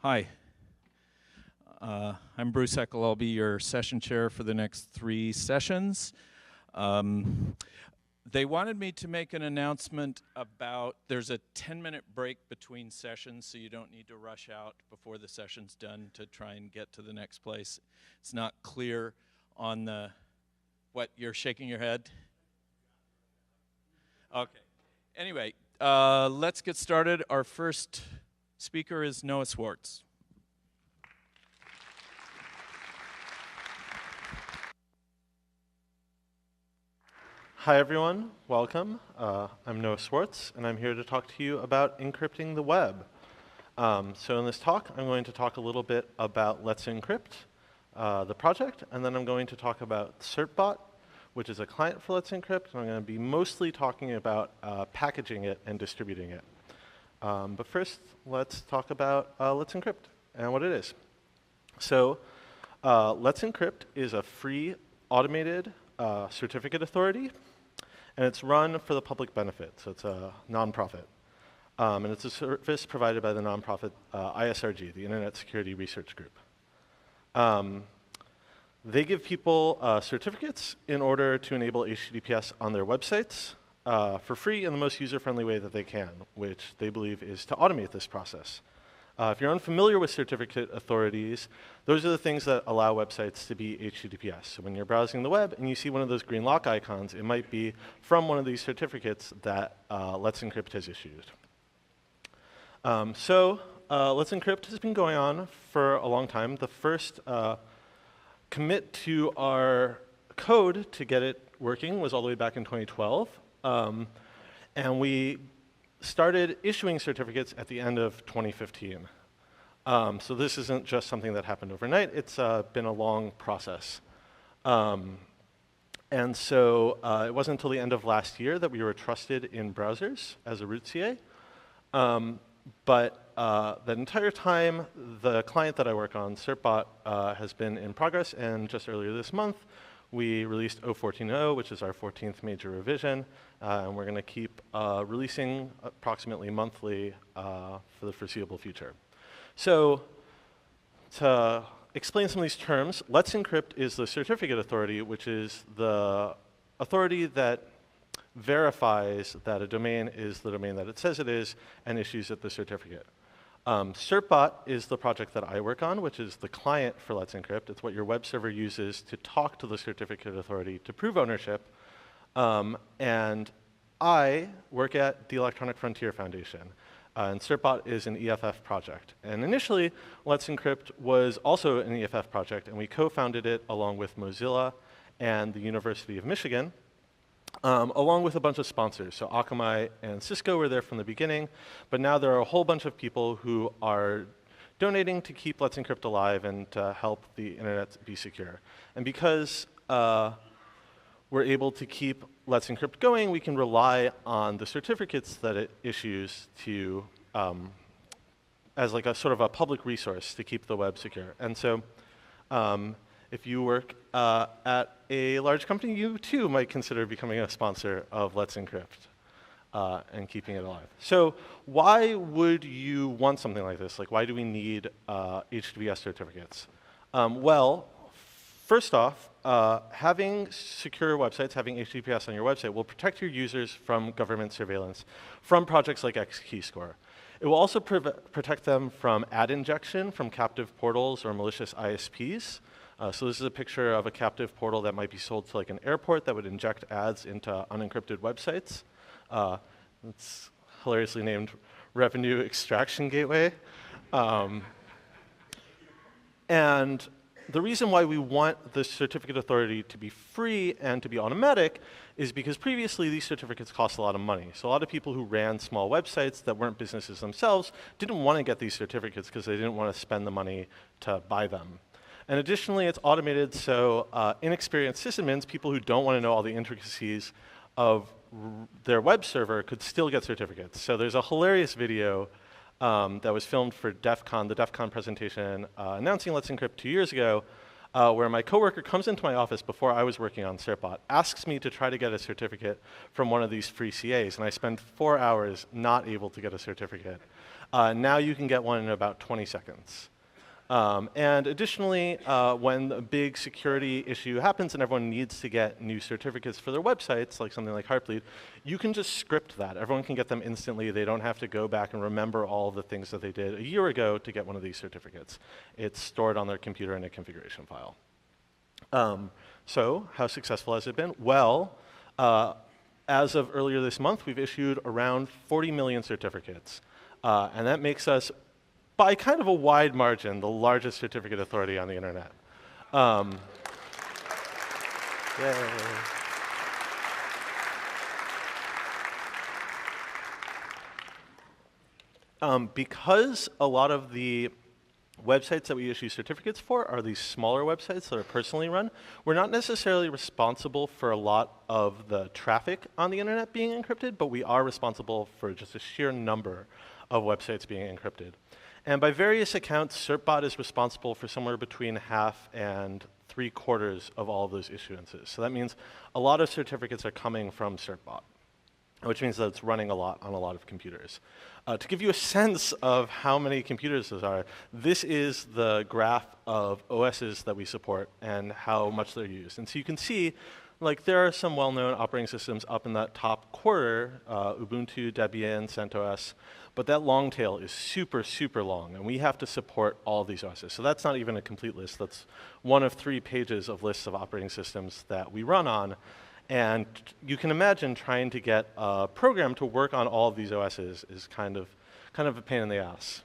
Hi, I'm Bruce Eckel. I'll be your session chair for the next 3 sessions. They wanted me to make an announcement about there's a 10-minute break between sessions, so you don't need to rush out before the session's done to try and get to the next place. It's not clear on the, what, you're shaking your head? Okay. Anyway, let's get started. Our first speaker is Noah Swartz. Hi everyone, welcome. I'm Noah Swartz, and I'm here to talk to you about encrypting the web. So in this talk, I'm going to talk a little bit about Let's Encrypt, the project, and then I'm going to talk about CertBot, which is a client for Let's Encrypt, and I'm going to be mostly talking about packaging it and distributing it. But first, let's talk about Let's Encrypt and what it is. So Let's Encrypt is a free automated certificate authority, and it's run for the public benefit, so it's a nonprofit. And it's a service provided by the nonprofit ISRG, the Internet Security Research Group. They give people certificates in order to enable HTTPS on their websites for free in the most user-friendly way that they can, which they believe is to automate this process. If you're unfamiliar with certificate authorities, those are the things that allow websites to be HTTPS. So when you're browsing the web and you see one of those green lock icons, it might be from one of these certificates that Let's Encrypt has issued. Let's Encrypt has been going on for a long time. The first commit to our code to get it working was all the way back in 2012. And we started issuing certificates at the end of 2015. So this isn't just something that happened overnight. It's been a long process. And so it wasn't until the end of last year that we were trusted in browsers as a root CA. But that entire time, the client that I work on, CertBot, has been in progress, and just earlier this month, we released 0.14.0, which is our 14th major revision, and we're going to keep releasing approximately monthly for the foreseeable future. So to explain some of these terms, Let's Encrypt is the certificate authority, which is the authority that verifies that a domain is the domain that it says it is and issues it the certificate. CertBot is the project that I work on, which is the client for Let's Encrypt. It's what your web server uses to talk to the certificate authority to prove ownership. And I work at the Electronic Frontier Foundation. And CertBot is an EFF project. And initially, Let's Encrypt was also an EFF project, and we co-founded it along with Mozilla and the University of Michigan, along with a bunch of sponsors. So Akamai and Cisco were there from the beginning, but now there are a whole bunch of people who are donating to keep Let's Encrypt alive and to help the internet be secure. And because we're able to keep Let's Encrypt going, we can rely on the certificates that it issues to as like a sort of a public resource to keep the web secure. And so if you work at a large company, you too might consider becoming a sponsor of Let's Encrypt and keeping it alive. So why would you want something like this? Like, why do we need HTTPS certificates? Well, first off, having secure websites, having HTTPS on your website will protect your users from government surveillance from projects like XKeyscore. It will also protect them from ad injection from captive portals or malicious ISPs. So this is a picture of a captive portal that might be sold to like an airport that would inject ads into unencrypted websites. It's hilariously named Revenue Extraction Gateway. And the reason why we want the certificate authority to be free and to be automatic is because previously these certificates cost a lot of money. So a lot of people who ran small websites that weren't businesses themselves didn't want to get these certificates because they didn't want to spend the money to buy them. And additionally, it's automated, so inexperienced sysadmins, people who don't want to know all the intricacies of their web server, could still get certificates. So there's a hilarious video that was filmed for DEF CON, the DEF CON presentation announcing Let's Encrypt 2 years ago, where my coworker comes into my office before I was working on Certbot, asks me to try to get a certificate from one of these free CAs, and I spend 4 hours not able to get a certificate. Now you can get one in about 20 seconds. And additionally, when a big security issue happens and everyone needs to get new certificates for their websites, like something like Heartbleed, you can just script that. Everyone can get them instantly. They don't have to go back and remember all of the things that they did a year ago to get one of these certificates. It's stored on their computer in a configuration file. So how successful has it been? Well, as of earlier this month, we've issued around 40 million certificates. And that makes us, by kind of a wide margin, the largest certificate authority on the internet. Yay. Because a lot of the websites that we issue certificates for are these smaller websites that are personally run, we're not necessarily responsible for a lot of the traffic on the internet being encrypted, but we are responsible for just a sheer number of websites being encrypted. And by various accounts, Certbot is responsible for somewhere between half and 3/4 of all of those issuances. So that means a lot of certificates are coming from Certbot, which means that it's running a lot on a lot of computers. To give you a sense of how many computers those are, this is the graph of OSs that we support and how much they're used. And so you can see, like, there are some well-known operating systems up in that top quarter, Ubuntu, Debian, CentOS, but that long tail is super, super long, and we have to support all of these OSs. So that's not even a complete list. That's one of 3 pages of lists of operating systems that we run on. And you can imagine trying to get a program to work on all of these OSs is kind of a pain in the ass.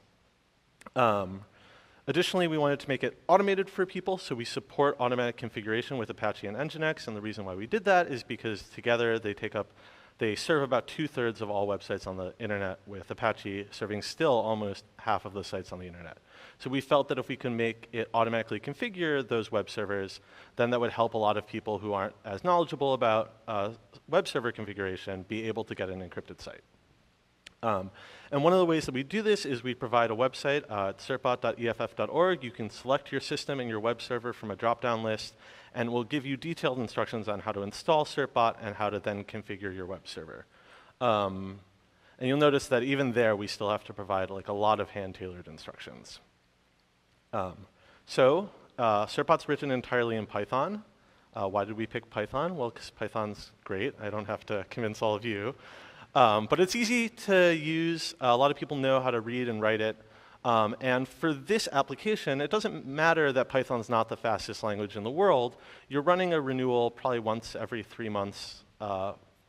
Additionally, we wanted to make it automated for people, so we support automatic configuration with Apache and Nginx, and the reason why we did that is because together they serve about 2/3 of all websites on the internet, with Apache serving still almost half of the sites on the internet. So we felt that if we can make it automatically configure those web servers, then that would help a lot of people who aren't as knowledgeable about web server configuration be able to get an encrypted site. And one of the ways that we do this is we provide a website at certbot.eff.org. You can select your system and your web server from a drop-down list, and we'll give you detailed instructions on how to install Certbot and how to then configure your web server. And you'll notice that even there, we still have to provide like a lot of hand-tailored instructions. Certbot's written entirely in Python. Why did we pick Python? Well, because Python's great. I don't have to convince all of you. But it's easy to use. A lot of people know how to read and write it. And for this application, it doesn't matter that Python's not the fastest language in the world. You're running a renewal probably once every 3 months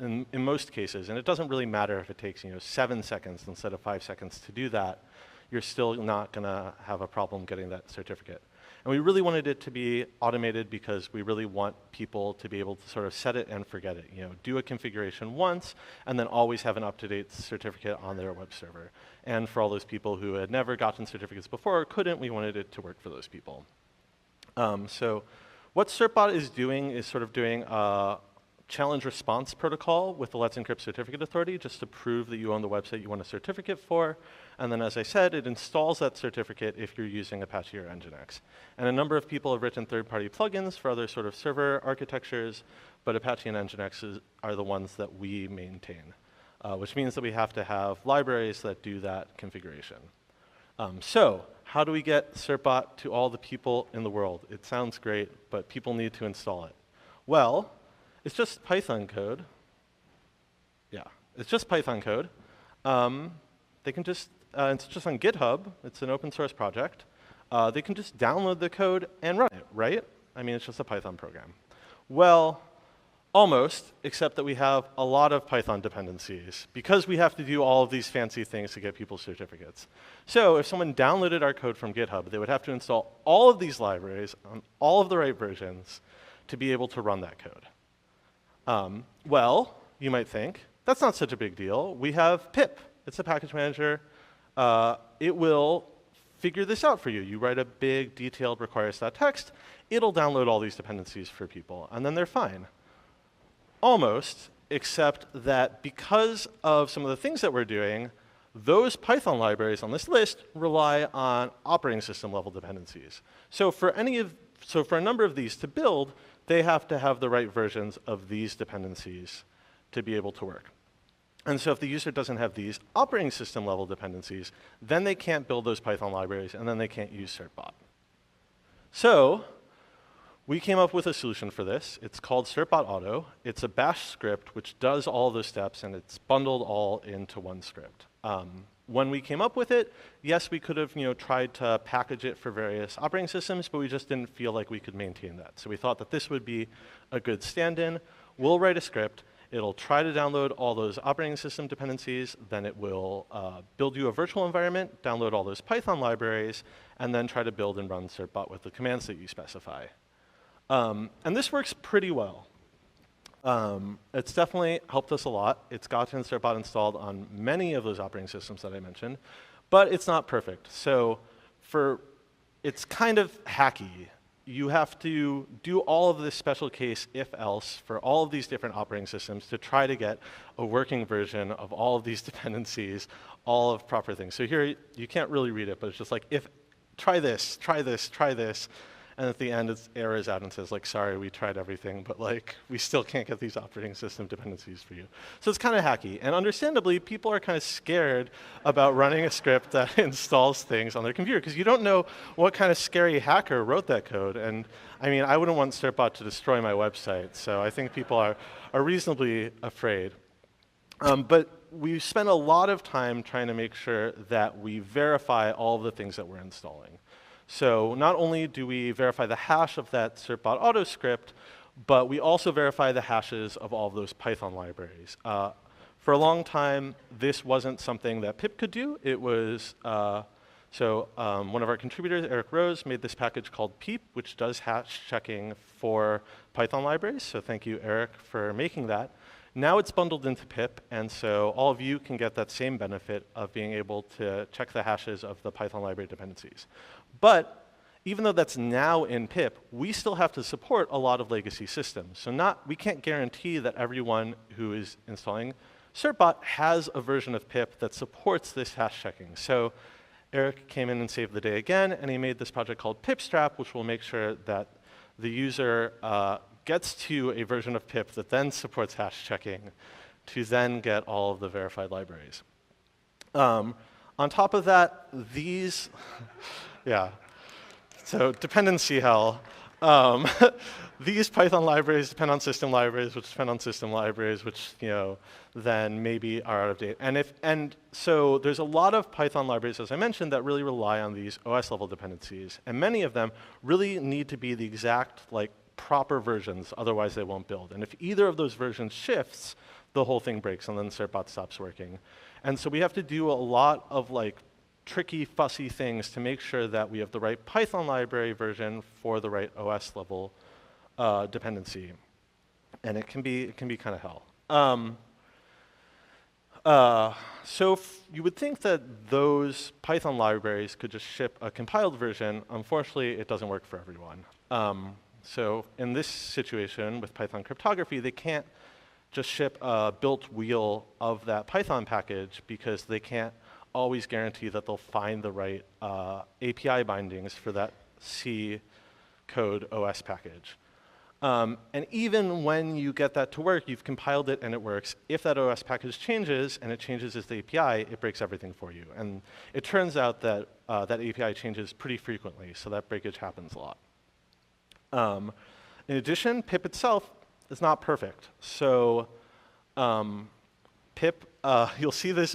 in most cases. And it doesn't really matter if it takes 7 seconds instead of 5 seconds to do that. You're still not going to have a problem getting that certificate. And we really wanted it to be automated because we really want people to be able to sort of set it and forget it. Do a configuration once and then always have an up-to-date certificate on their web server. And for all those people who had never gotten certificates before or couldn't, we wanted it to work for those people. So what Certbot is doing is sort of doing a challenge response protocol with the Let's Encrypt certificate authority just to prove that you own the website you want a certificate for. And then, as I said, it installs that certificate if you're using Apache or Nginx. And a number of people have written third-party plugins for other sort of server architectures, but Apache and Nginx are the ones that we maintain, which means that we have to have libraries that do that configuration. So how do we get Certbot to all the people in the world? It sounds great, but people need to install it. Well, it's just Python code. Yeah, it's just Python code. They can just, it's just on GitHub. It's an open source project. They can just download the code and run it, right? I mean, it's just a Python program. Well, almost, except that we have a lot of Python dependencies because we have to do all of these fancy things to get people certificates. So if someone downloaded our code from GitHub, they would have to install all of these libraries on all of the right versions to be able to run that code. Well, you might think, that's not such a big deal. We have pip. It's a package manager. It will figure this out for you. You write a big, detailed requires.txt. It'll download all these dependencies for people, and then they're fine. Almost, except that because of some of the things that we're doing, those Python libraries on this list rely on operating system level dependencies. So for any of so for a number of these to build, they have to have the right versions of these dependencies to be able to work. And so if the user doesn't have these operating system level dependencies, then they can't build those Python libraries, and then they can't use certbot. So we came up with a solution for this. It's called certbot auto. It's a bash script which does all those steps, and it's bundled all into one script. When we came up with it, yes, we could have tried to package it for various operating systems, but we just didn't feel like we could maintain that. So we thought that this would be a good stand-in. We'll write a script. It'll try to download all those operating system dependencies. Then it will build you a virtual environment, download all those Python libraries, and then try to build and run certbot with the commands that you specify. And this works pretty well. It's definitely helped us a lot. It's gotten certbot installed on many of those operating systems that I mentioned, but it's not perfect. So it's kind of hacky. You have to do all of this special case if-else for all of these different operating systems to try to get a working version of all of these dependencies, all of proper things. So here, you can't really read it, but it's just like, try this, try this, try this. And at the end, it errors out and says, like, sorry, we tried everything, but we still can't get these operating system dependencies for you. So it's kind of hacky. And understandably, people are kind of scared about running a script that installs things on their computer, because you don't know what kind of scary hacker wrote that code. And I mean, I wouldn't want certbot to destroy my website. So I think people are reasonably afraid. But we spent a lot of time trying to make sure that we verify all of the things that we're installing. So not only do we verify the hash of that certbot auto script, but we also verify the hashes of all of those Python libraries. For a long time, this wasn't something that pip could do. It was, one of our contributors, Eric Rose, made this package called peep, which does hash checking for Python libraries. So thank you, Eric, for making that. Now it's bundled into pip, and so all of you can get that same benefit of being able to check the hashes of the Python library dependencies. But even though that's now in pip, we still have to support a lot of legacy systems. So we can't guarantee that everyone who is installing certbot has a version of pip that supports this hash checking. So Eric came in and saved the day again, and he made this project called pipstrap, which will make sure that the user gets to a version of pip that then supports hash checking to then get all of the verified libraries. On top of that, these, yeah, so dependency hell. These Python libraries depend on system libraries, which depend on system libraries, which then maybe are out of date. And so there's a lot of Python libraries, as I mentioned, that really rely on these OS level dependencies, and many of them really need to be the exact proper versions, otherwise they won't build. And if either of those versions shifts, the whole thing breaks, and then certbot stops working. And so we have to do a lot of tricky, fussy things to make sure that we have the right Python library version for the right OS level dependency. And it can be kind of hell. So you would think that those Python libraries could just ship a compiled version. Unfortunately, it doesn't work for everyone. So in this situation with Python cryptography, they can't just ship a built wheel of that Python package because they can't always guarantee that they'll find the right API bindings for that C code OS package. And even when you get that to work, you've compiled it and it works. If that OS package changes and it changes as the API, it breaks everything for you. And it turns out that that API changes pretty frequently, so that breakage happens a lot. In addition, pip itself is not perfect. So pip, you'll see this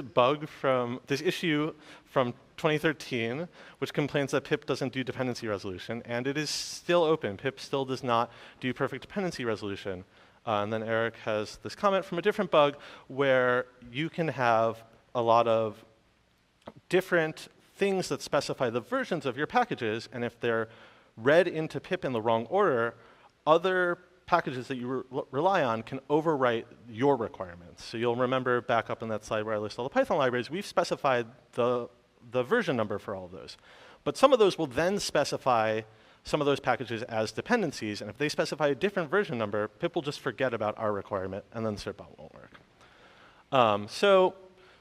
issue from 2013, which complains that pip doesn't do dependency resolution, and it is still open. Pip still does not do perfect dependency resolution. And then Eric has this comment from a different bug where you can have a lot of different things that specify the versions of your packages, and if they're read into pip in the wrong order, other packages that you rely on can overwrite your requirements. So you'll remember back up in that slide where I list all the Python libraries, we've specified the version number for all of those. But some of those will then specify some of those packages as dependencies, and if they specify a different version number, pip will just forget about our requirement, and then certbot won't work. So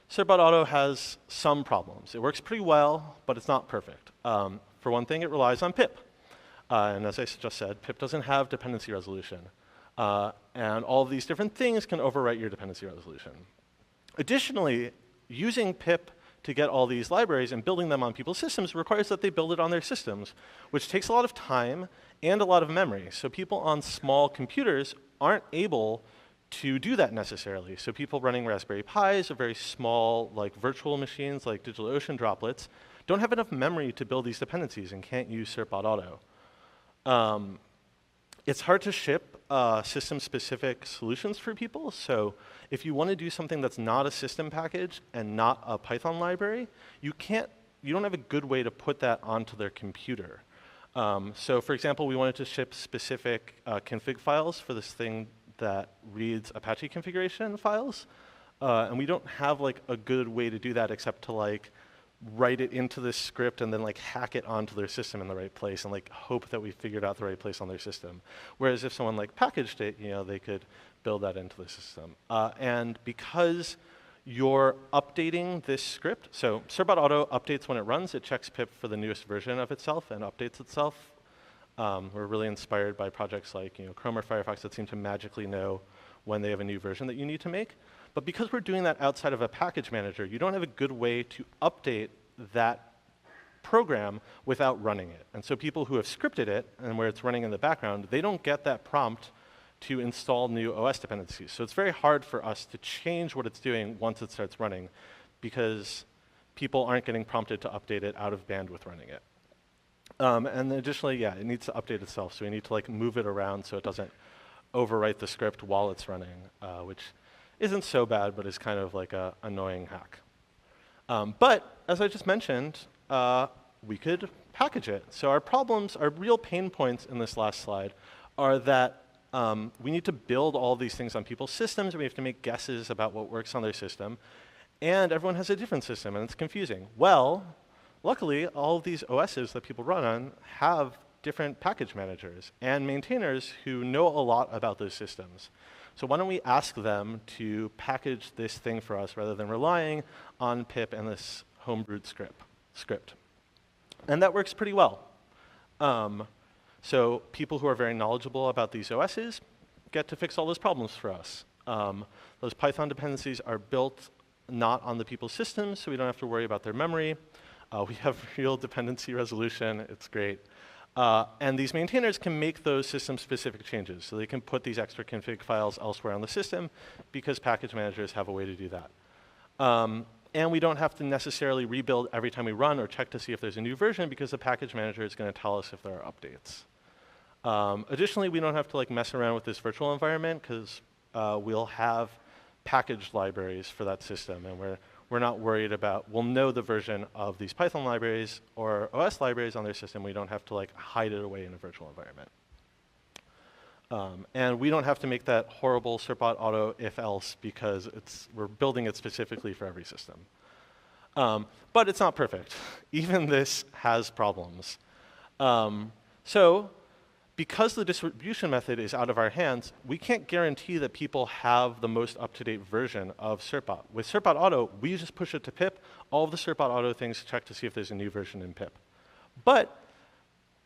certbot auto has some problems. It works pretty well, but it's not perfect. For one thing, it relies on pip. And as I just said, pip doesn't have dependency resolution. And all of these different things can overwrite your dependency resolution. Additionally, using pip to get all these libraries and building them on people's systems requires that they build it on their systems, which takes a lot of time and a lot of memory. So people on small computers aren't able to do that necessarily. So people running Raspberry Pis or very small like virtual machines like DigitalOcean droplets don't have enough memory to build these dependencies and can't use Certbot Auto. It's hard to ship system-specific solutions for people. So if you want to do something that's not a system package and not a Python library, you don't have a good way to put that onto their computer. So for example, we wanted to ship specific config files for this thing that reads Apache configuration files. And we don't have like a good way to do that except to like write it into this script and then like hack it onto their system in the right place and like hope that we figured out the right place on their system. Whereas if someone like packaged it, they could build that into the system. And because you're updating this script, so Certbot Auto updates when it runs. It checks pip for the newest version of itself and updates itself. We're really inspired by projects like Chrome or Firefox that seem to magically know when they have a new version that you need to make. But because we're doing that outside of a package manager, you don't have a good way to update that program without running it. And so people who have scripted it and where it's running in the background, they don't get that prompt to install new OS dependencies. So it's very hard for us to change what it's doing once it starts running because people aren't getting prompted to update it out of bandwidth running it. And additionally, yeah, it needs to update itself. So we need to like move it around so it doesn't overwrite the script while it's running, which isn't so bad, but is kind of like an annoying hack. But as I just mentioned, we could package it. So our real pain points in this last slide are that we need to build all these things on people's systems. We have to make guesses about what works on their system. And everyone has a different system, and it's confusing. Well, luckily, all of these OSs that people run on have different package managers and maintainers who know a lot about those systems. So why don't we ask them to package this thing for us rather than relying on pip and this homebrewed script. And that works pretty well. So people who are very knowledgeable about these OSs get to fix all those problems for us. Those Python dependencies are built not on the people's systems, so we don't have to worry about their memory. We have real dependency resolution. It's great. And these maintainers can make those system-specific changes. So they can put these extra config files elsewhere on the system because package managers have a way to do that. And we don't have to necessarily rebuild every time we run or check to see if there's a new version because the package manager is going to tell us if there are updates. Additionally, we don't have to like mess around with this virtual environment because we'll have packaged libraries for that system. And we're not worried about, we'll know the version of these Python libraries or OS libraries on their system. We don't have to like hide it away in a virtual environment. And we don't have to make that horrible Certbot Auto if-else because we're building it specifically for every system. But it's not perfect. Even this has problems. So because the distribution method is out of our hands, we can't guarantee that people have the most up-to-date version of Certbot. With Certbot Auto, we just push it to pip. All of the Certbot Auto things check to see if there's a new version in pip. But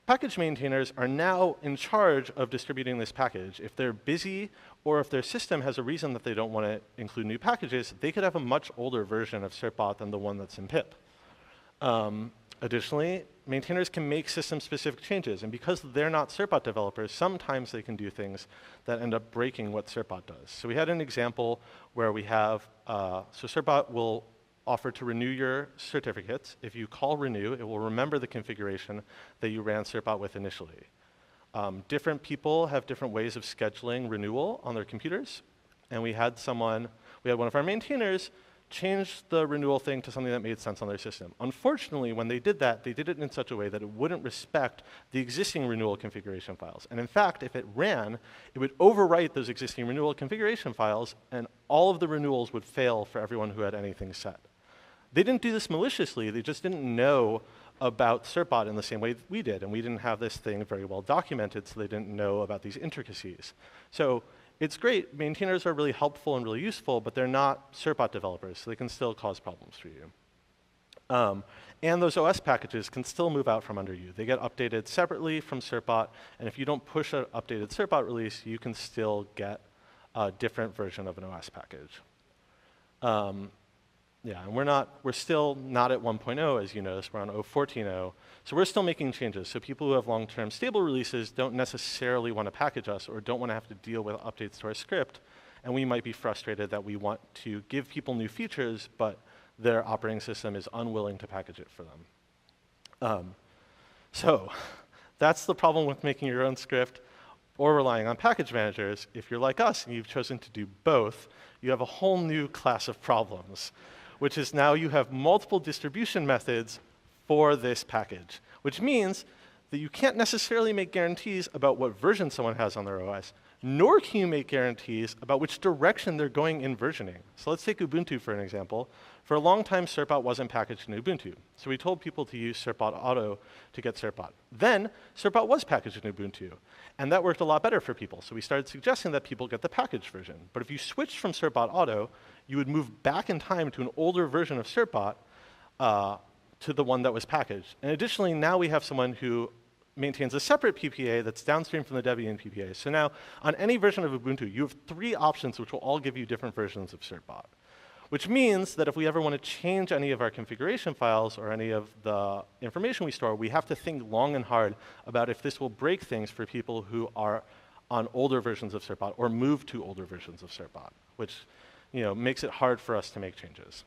package maintainers are now in charge of distributing this package. If they're busy or if their system has a reason that they don't want to include new packages, they could have a much older version of Certbot than the one that's in pip. Additionally, maintainers can make system-specific changes. And because they're not Certbot developers, sometimes they can do things that end up breaking what Certbot does. So we had an example where we have, so Certbot will offer to renew your certificates. If you call renew, it will remember the configuration that you ran Certbot with initially. Different people have different ways of scheduling renewal on their computers. And we had one of our maintainers change the renewal thing to something that made sense on their system. Unfortunately, when they did that, they did it in such a way that it wouldn't respect the existing renewal configuration files. And in fact, if it ran, it would overwrite those existing renewal configuration files, and all of the renewals would fail for everyone who had anything set. They didn't do this maliciously. They just didn't know about Certbot in the same way we did. And we didn't have this thing very well documented, so they didn't know about these intricacies. So it's great. Maintainers are really helpful and really useful, but they're not Certbot developers, so they can still cause problems for you. And those OS packages can still move out from under you. They get updated separately from Certbot, and if you don't push an updated Certbot release, you can still get a different version of an OS package. Yeah, and we're still not at 1.0, as you noticed. We're on 0.14.0. So we're still making changes. So people who have long-term stable releases don't necessarily want to package us or don't want to have to deal with updates to our script. And we might be frustrated that we want to give people new features, but their operating system is unwilling to package it for them. So that's the problem with making your own script or relying on package managers. If you're like us and you've chosen to do both, you have a whole new class of problems, which is now you have multiple distribution methods for this package, which means that you can't necessarily make guarantees about what version someone has on their OS, nor can you make guarantees about which direction they're going in versioning. So let's take Ubuntu for an example. For a long time, Certbot wasn't packaged in Ubuntu. So we told people to use Certbot Auto to get Certbot. Then, Certbot was packaged in Ubuntu. And that worked a lot better for people. So we started suggesting that people get the packaged version. But if you switched from Certbot Auto, you would move back in time to an older version of Certbot to the one that was packaged. And additionally, now we have someone who maintains a separate PPA that's downstream from the Debian PPA. So now, on any version of Ubuntu, you have 3 options which will all give you different versions of Certbot. Which means that if we ever want to change any of our configuration files or any of the information we store, we have to think long and hard about if this will break things for people who are on older versions of Certbot or move to older versions of Certbot, which makes it hard for us to make changes.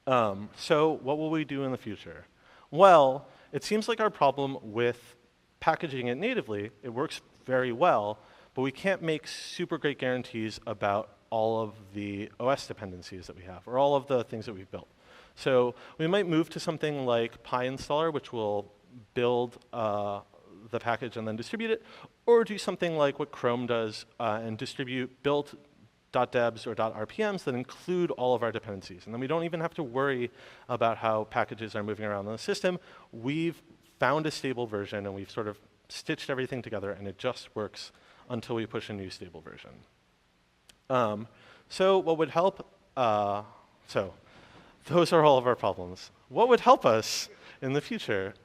So what will we do in the future? Well, it seems like our problem with packaging it natively, it works very well, but we can't make super great guarantees about all of the OS dependencies that we have, or all of the things that we've built. So we might move to something like PyInstaller, which will build the package and then distribute it, or do something like what Chrome does and distribute build.debs or .rpms that include all of our dependencies. And then we don't even have to worry about how packages are moving around in the system. We've found a stable version, and we've sort of stitched everything together, and it just works until we push a new stable version. So what would help, so those are all of our problems. What would help us in the future?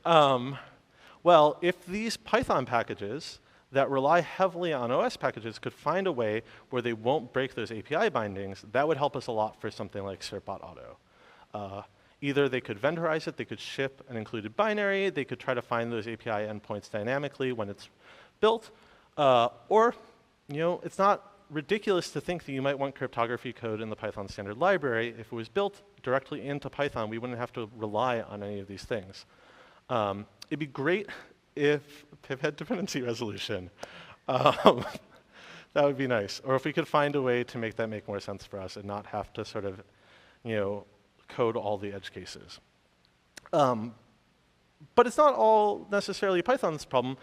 Well, if these Python packages that rely heavily on OS packages could find a way where they won't break those API bindings, that would help us a lot for something like Certbot Auto. Either they could vendorize it, they could ship an included binary, they could try to find those API endpoints dynamically when it's built, or it's not ridiculous to think that you might want cryptography code in the Python standard library. If it was built directly into Python, we wouldn't have to rely on any of these things. It'd be great if pip had dependency resolution. That would be nice. Or if we could find a way to make that make more sense for us and not have to sort of, code all the edge cases. But it's not all necessarily Python's problem.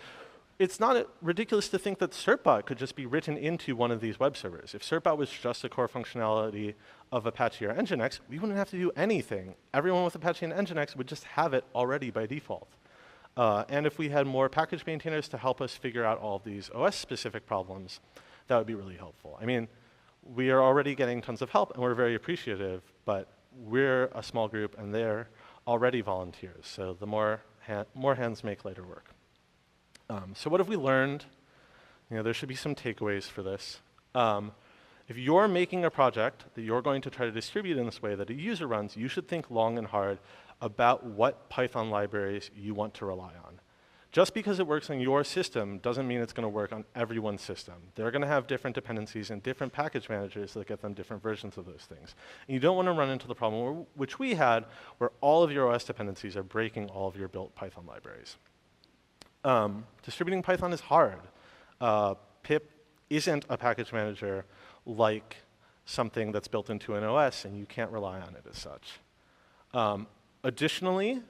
It's not ridiculous to think that Certbot could just be written into one of these web servers. If Certbot was just a core functionality of Apache or Nginx, we wouldn't have to do anything. Everyone with Apache and Nginx would just have it already by default. And if we had more package maintainers to help us figure out all of these OS-specific problems, that would be really helpful. I mean, we are already getting tons of help, and we're very appreciative, but we're a small group, and they're already volunteers. So the more hands make lighter work. So what have we learned? There should be some takeaways for this. If you're making a project that you're going to try to distribute in this way that a user runs, you should think long and hard about what Python libraries you want to rely on. Just because it works on your system doesn't mean it's going to work on everyone's system. They're going to have different dependencies and different package managers that get them different versions of those things. And you don't want to run into the problem which we had, where all of your OS dependencies are breaking all of your built Python libraries. Distributing Python is hard. Pip isn't a package manager like something that's built into an OS, and you can't rely on it as such. Additionally,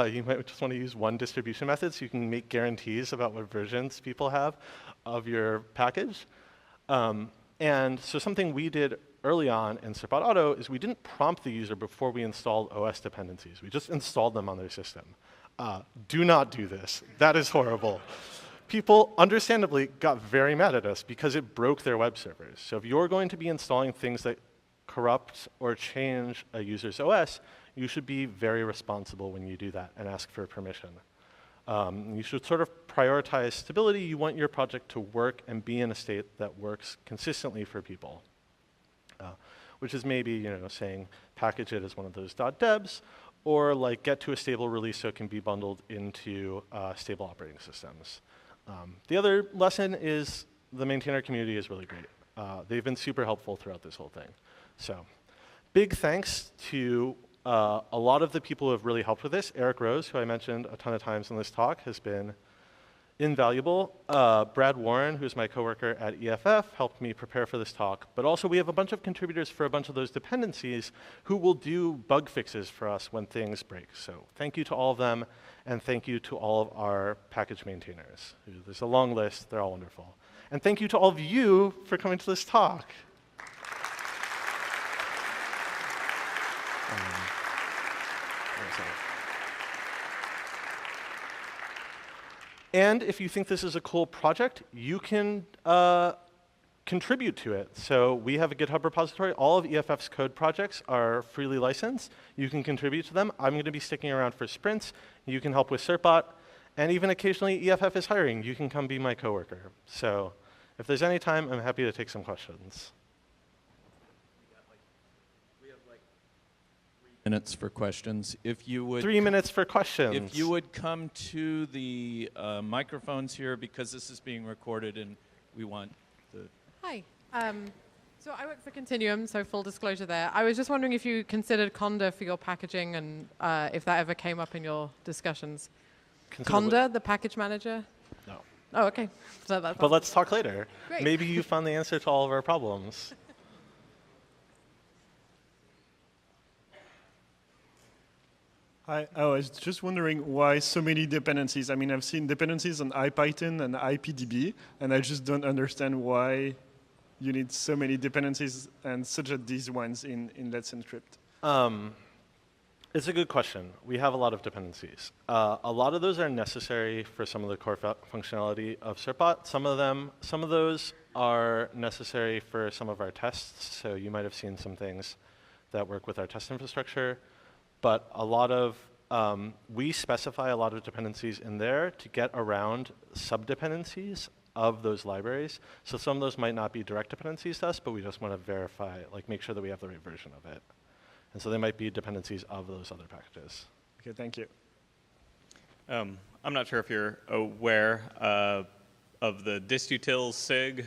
you might just want to use one distribution method so you can make guarantees about what versions people have of your package. And so something we did early on in Certbot Auto is we didn't prompt the user before we installed OS dependencies. We just installed them on their system. Do not do this. That is horrible. People, understandably, got very mad at us because it broke their web servers. So if you're going to be installing things that corrupt or change a user's OS, you should be very responsible when you do that and ask for permission. You should sort of prioritize stability. You want your project to work and be in a state that works consistently for people, which is maybe saying package it as one of those .debs, or like get to a stable release so it can be bundled into stable operating systems. The other lesson is the maintainer community is really great. They've been super helpful throughout this whole thing. So big thanks to a lot of the people who have really helped with this. Eric Rose, who I mentioned a ton of times in this talk, has been invaluable. Brad Warren, who's my coworker at EFF, helped me prepare for this talk. But also we have a bunch of contributors for a bunch of those dependencies who will do bug fixes for us when things break. So thank you to all of them, and thank you to all of our package maintainers. There's a long list. They're all wonderful. And thank you to all of you for coming to this talk. And if you think this is a cool project, you can contribute to it. So we have a GitHub repository. All of EFF's code projects are freely licensed. You can contribute to them. I'm going to be sticking around for sprints. You can help with Certbot. And even occasionally, EFF is hiring. You can come be my coworker. So if there's any time, I'm happy to take some questions. We have like 3 minutes for questions. If you would 3 minutes for questions. If you would come to the microphones here, because this is being recorded and we want the... Hi. So I work for Continuum, so full disclosure there. I was just wondering if you considered Conda for your packaging and if that ever came up in your discussions. Conda, the package manager? No. Oh, OK. So that's but let's talk later. Great. Maybe you found the answer to all of our problems. I was just wondering why so many dependencies. I mean, I've seen dependencies on IPython and IPDB, and I just don't understand why you need so many dependencies and such as these ones in Let's Encrypt. It's a good question. We have a lot of dependencies. A lot of those are necessary for some of the core functionality of Certbot. Some of those are necessary for some of our tests. So you might have seen some things that work with our test infrastructure. But a lot of, we specify a lot of dependencies in there to get around sub-dependencies of those libraries. So some of those might not be direct dependencies to us, but we just want to verify, like make sure that we have the right version of it. And so they might be dependencies of those other packages. OK, thank you. I'm not sure if you're aware of the distutils SIG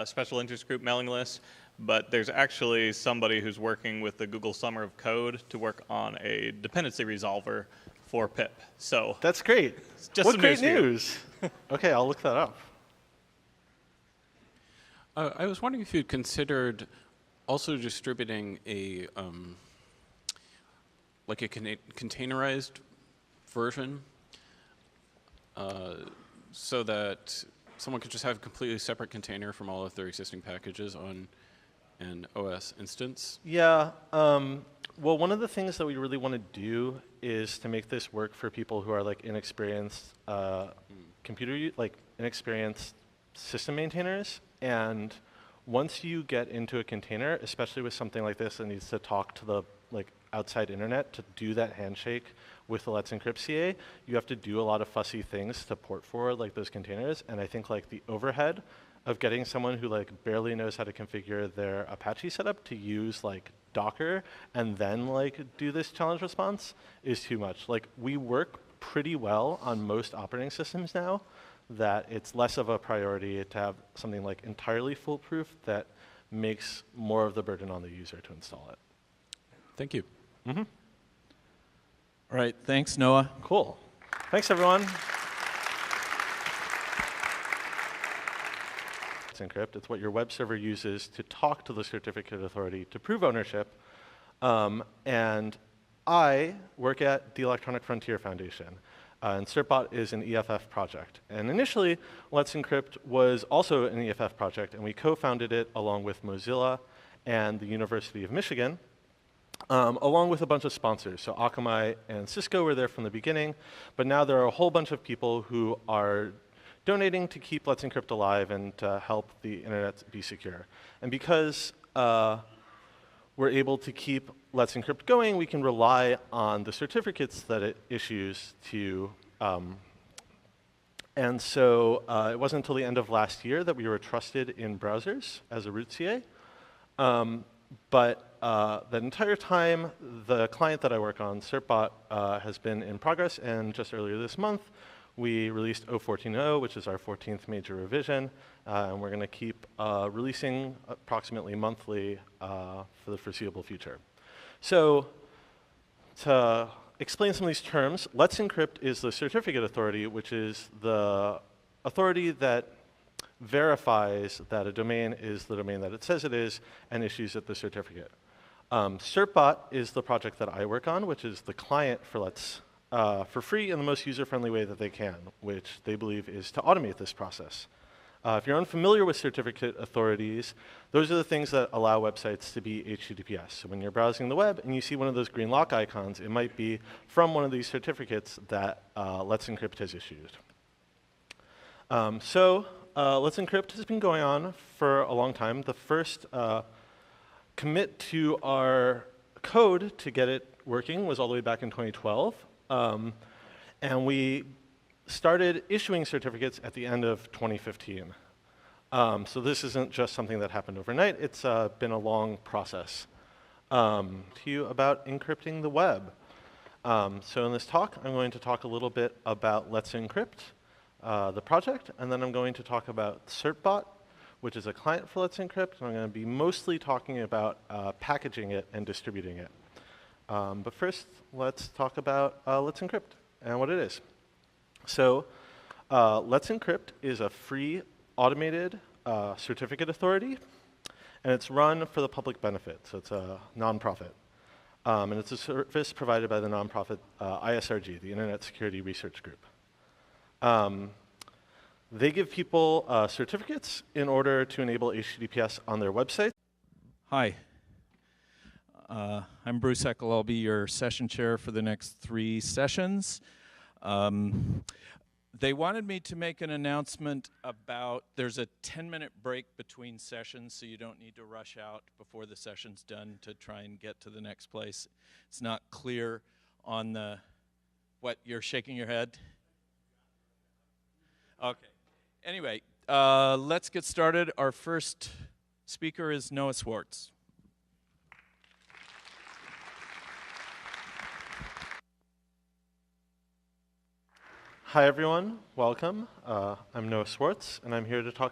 special interest group mailing list. But there's actually somebody who's working with the Google Summer of Code to work on a dependency resolver for pip. So that's great. Just what some great news. OK, I'll look that up. I was wondering if you'd considered also distributing a like a containerized version so that someone could just have a completely separate container from all of their existing packages on an OS instance? Yeah. Well, one of the things that we really want to do is to make this work for people who are like inexperienced inexperienced system maintainers. And once you get into a container, especially with something like this that needs to talk to the outside internet to do that handshake with the Let's Encrypt CA, you have to do a lot of fussy things to port forward those containers. And I think the overhead of getting someone who barely knows how to configure their Apache setup to use Docker and then do this challenge response is too much. We work pretty well on most operating systems now that it's less of a priority to have something entirely foolproof that makes more of the burden on the user to install it. Thank you. Mm-hmm. All right, thanks, Noah. Cool. Thanks, everyone. Let's Encrypt. It's what your web server uses to talk to the certificate authority to prove ownership. And I work at the Electronic Frontier Foundation. And Certbot is an EFF project. And initially, Let's Encrypt was also an EFF project, and we co-founded it along with Mozilla and the University of Michigan, along with a bunch of sponsors. So Akamai and Cisco were there from the beginning, but now there are a whole bunch of people who are donating to keep Let's Encrypt alive and to help the internet be secure. And because we're able to keep Let's Encrypt going, we can rely on the certificates that it issues to, and so it wasn't until the end of last year that we were trusted in browsers as a root CA. But that entire time, the client that I work on, Certbot, has been in progress, and just earlier this month, we released 0.14.0, which is our 14th major revision, and we're going to keep releasing approximately monthly for the foreseeable future. So to explain some of these terms, Let's Encrypt is the certificate authority, which is the authority that verifies that a domain is the domain that it says it is and issues it the certificate. Certbot is the project that I work on, which is the client for Let's for free in the most user-friendly way that they can, which they believe is to automate this process. If you're unfamiliar with certificate authorities, those are the things that allow websites to be HTTPS. So when you're browsing the web and you see one of those green lock icons, it might be from one of these certificates that Let's Encrypt has issued. Let's Encrypt has been going on for a long time. The first commit to our code to get it working was all the way back in 2012. And we started issuing certificates at the end of 2015. So this isn't just something that happened overnight. It's been a long process. To you about encrypting the web. So in this talk, I'm going to talk a little bit about Let's Encrypt, the project, and then I'm going to talk about Certbot, which is a client for Let's Encrypt, and I'm going to be mostly talking about packaging it and distributing it. But first, let's talk about Let's Encrypt and what it is. So Let's Encrypt is a free automated certificate authority, and it's run for the public benefit, so it's a nonprofit. And it's a service provided by the nonprofit ISRG, the Internet Security Research Group. They give people certificates in order to enable HTTPS on their website. Hi. I'm Bruce Eckel. I'll be your session chair for the next 3 sessions. They wanted me to make an announcement about there's a 10-minute break between sessions, so you don't need to rush out before the session's done to try and get to the next place. It's not clear on the, what, you're shaking your head? Okay. Anyway, let's get started. Our first speaker is Noah Swartz. Hi, everyone. Welcome. I'm Noah Swartz, and I'm here to talk